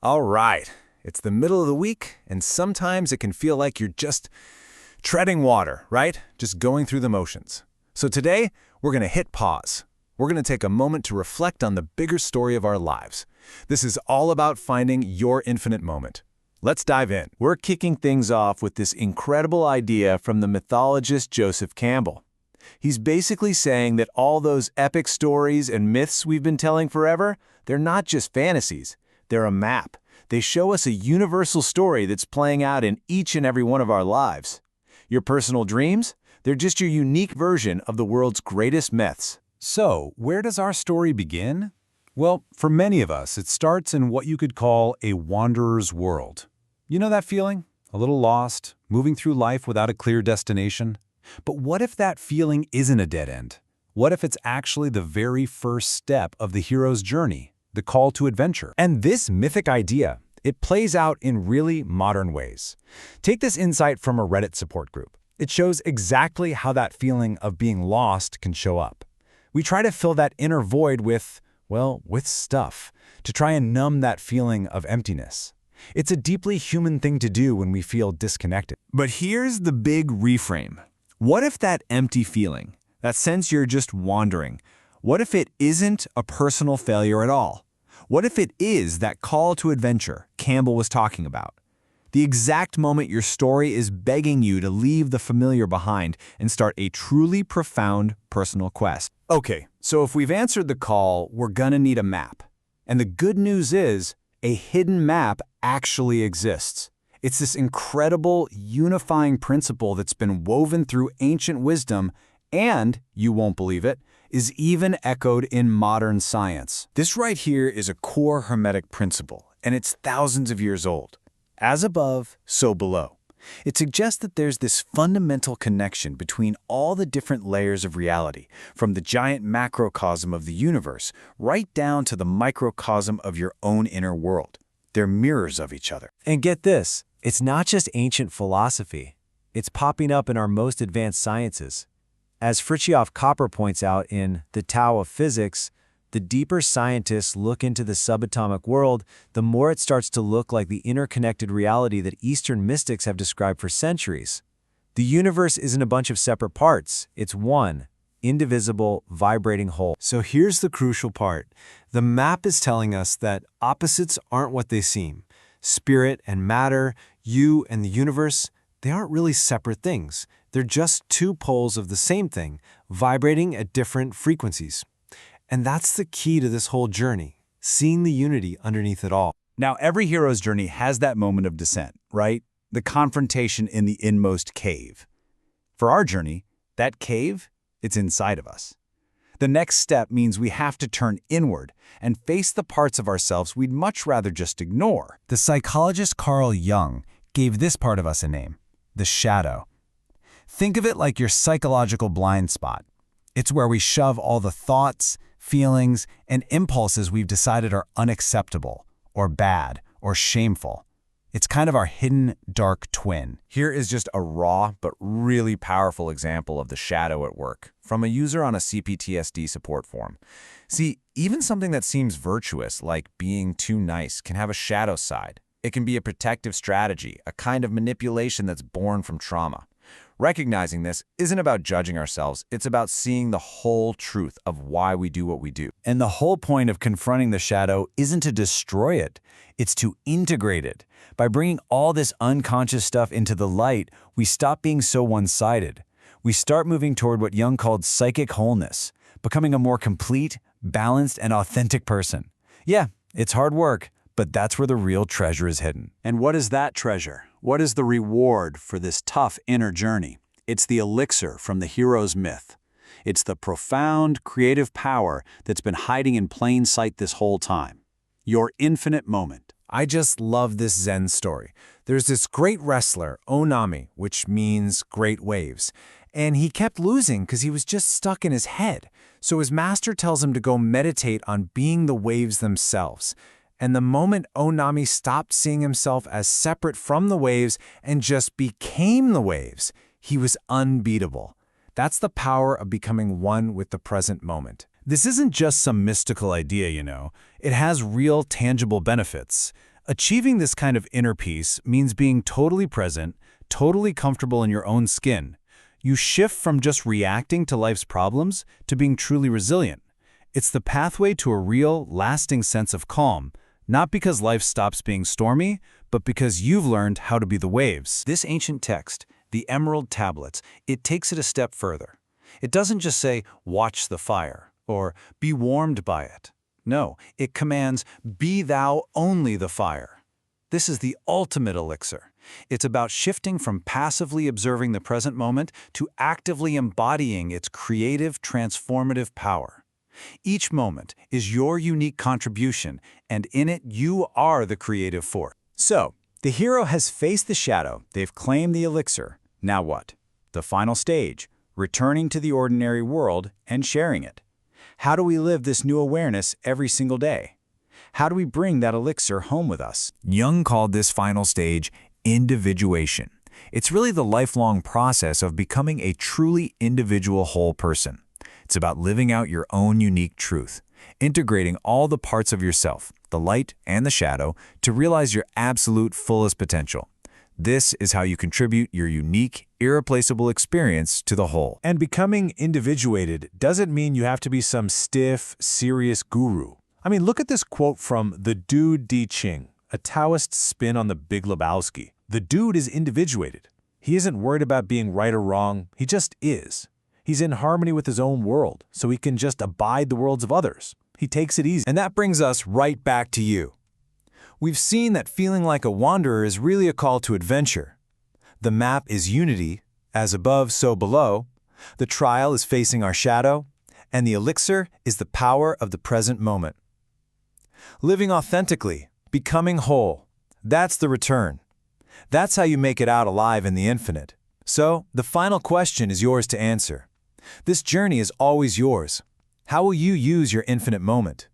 All right, it's the middle of the week, and sometimes it can feel like you're just treading water, right? Just going through the motions. So today, we're going to hit pause. We're going to take a moment to reflect on the bigger story of our lives. This is all about finding your infinite moment. Let's dive in. We're kicking things off with this incredible idea from the mythologist Joseph Campbell. He's basically saying that all those epic stories and myths we've been telling forever, they're not just fantasies. They're a map. They show us a universal story that's playing out in each and every one of our lives. Your personal dreams? They're just your unique version of the world's greatest myths. So, where does our story begin? Well, for many of us, it starts in what you could call a wanderer's world. You know that feeling? A little lost, moving through life without a clear destination? But what if that feeling isn't a dead end? What if it's actually the very first step of the hero's journey? The call to adventure. And this mythic idea, it plays out in really modern ways. Take this insight from a Reddit support group. It shows exactly how that feeling of being lost can show up. We try to fill that inner void with stuff, to try and numb that feeling of emptiness. It's a deeply human thing to do when we feel disconnected. But here's the big reframe. What if that empty feeling, that sense you're just wandering, what if it isn't a personal failure at all? What if it is that call to adventure Campbell was talking about? The exact moment your story is begging you to leave the familiar behind and start a truly profound personal quest. Okay, so if we've answered the call, we're gonna need a map. And the good news is, a hidden map actually exists. It's this incredible, unifying principle that's been woven through ancient wisdom and, you won't believe it, is even echoed in modern science. This right here is a core Hermetic principle, and it's thousands of years old. As above, so below. It suggests that there's this fundamental connection between all the different layers of reality, from the giant macrocosm of the universe right down to the microcosm of your own inner world. They're mirrors of each other. And get this, it's not just ancient philosophy. It's popping up in our most advanced sciences. As Fritjof Capra points out in The Tao of Physics, the deeper scientists look into the subatomic world, the more it starts to look like the interconnected reality that Eastern mystics have described for centuries. The universe isn't a bunch of separate parts. It's one, indivisible, vibrating whole. So here's the crucial part. The map is telling us that opposites aren't what they seem. Spirit and matter, you and the universe, they aren't really separate things. They're just two poles of the same thing, vibrating at different frequencies. And that's the key to this whole journey, seeing the unity underneath it all. Now, every hero's journey has that moment of descent, right? The confrontation in the inmost cave. For our journey, that cave, it's inside of us. The next step means we have to turn inward and face the parts of ourselves we'd much rather just ignore. The psychologist Carl Jung gave this part of us a name, the shadow. Think of it like your psychological blind spot. It's where we shove all the thoughts, feelings, and impulses we've decided are unacceptable, or bad, or shameful. It's kind of our hidden, dark twin. Here is just a raw but really powerful example of the shadow at work, from a user on a CPTSD support forum. See, even something that seems virtuous, like being too nice, can have a shadow side. It can be a protective strategy, a kind of manipulation that's born from trauma. Recognizing this isn't about judging ourselves, it's about seeing the whole truth of why we do what we do. And the whole point of confronting the shadow isn't to destroy it, it's to integrate it. By bringing all this unconscious stuff into the light, we stop being so one-sided. We start moving toward what Jung called psychic wholeness, becoming a more complete, balanced, and authentic person. Yeah, it's hard work, but that's where the real treasure is hidden. And what is that treasure? What is the reward for this tough inner journey? It's the elixir from the hero's myth. It's the profound, creative power that's been hiding in plain sight this whole time. Your infinite moment. I just love this Zen story. There's this great wrestler, Onami, which means great waves, and he kept losing because he was just stuck in his head. So his master tells him to go meditate on being the waves themselves. And the moment Onami stopped seeing himself as separate from the waves and just became the waves, he was unbeatable. That's the power of becoming one with the present moment. This isn't just some mystical idea, you know. It has real, tangible benefits. Achieving this kind of inner peace means being totally present, totally comfortable in your own skin. You shift from just reacting to life's problems to being truly resilient. It's the pathway to a real, lasting sense of calm, not because life stops being stormy, but because you've learned how to be the waves. This ancient text, the Emerald Tablets, it takes it a step further. It doesn't just say, watch the fire, or be warmed by it. No, it commands, be thou only the fire. This is the ultimate elixir. It's about shifting from passively observing the present moment to actively embodying its creative, transformative power. Each moment is your unique contribution, and in it you are the creative force. So, the hero has faced the shadow, they've claimed the elixir. Now what? The final stage, returning to the ordinary world and sharing it. How do we live this new awareness every single day? How do we bring that elixir home with us? Jung called this final stage individuation. It's really the lifelong process of becoming a truly individual whole person. It's about living out your own unique truth, integrating all the parts of yourself, the light and the shadow, to realize your absolute fullest potential. This is how you contribute your unique, irreplaceable experience to the whole. And becoming individuated doesn't mean you have to be some stiff, serious guru. I mean, look at this quote from the dude Di Ching, a Taoist spin on the Big Lebowski. The dude is individuated. He isn't worried about being right or wrong, he just is. He's in harmony with his own world, so he can just abide the worlds of others. He takes it easy. And that brings us right back to you. We've seen that feeling like a wanderer is really a call to adventure. The map is unity, as above, so below. The trial is facing our shadow, and the elixir is the power of the present moment. Living authentically, becoming whole, that's the return. That's how you make it out alive in the infinite. So, the final question is yours to answer. This journey is always yours. How will you use your infinite moment?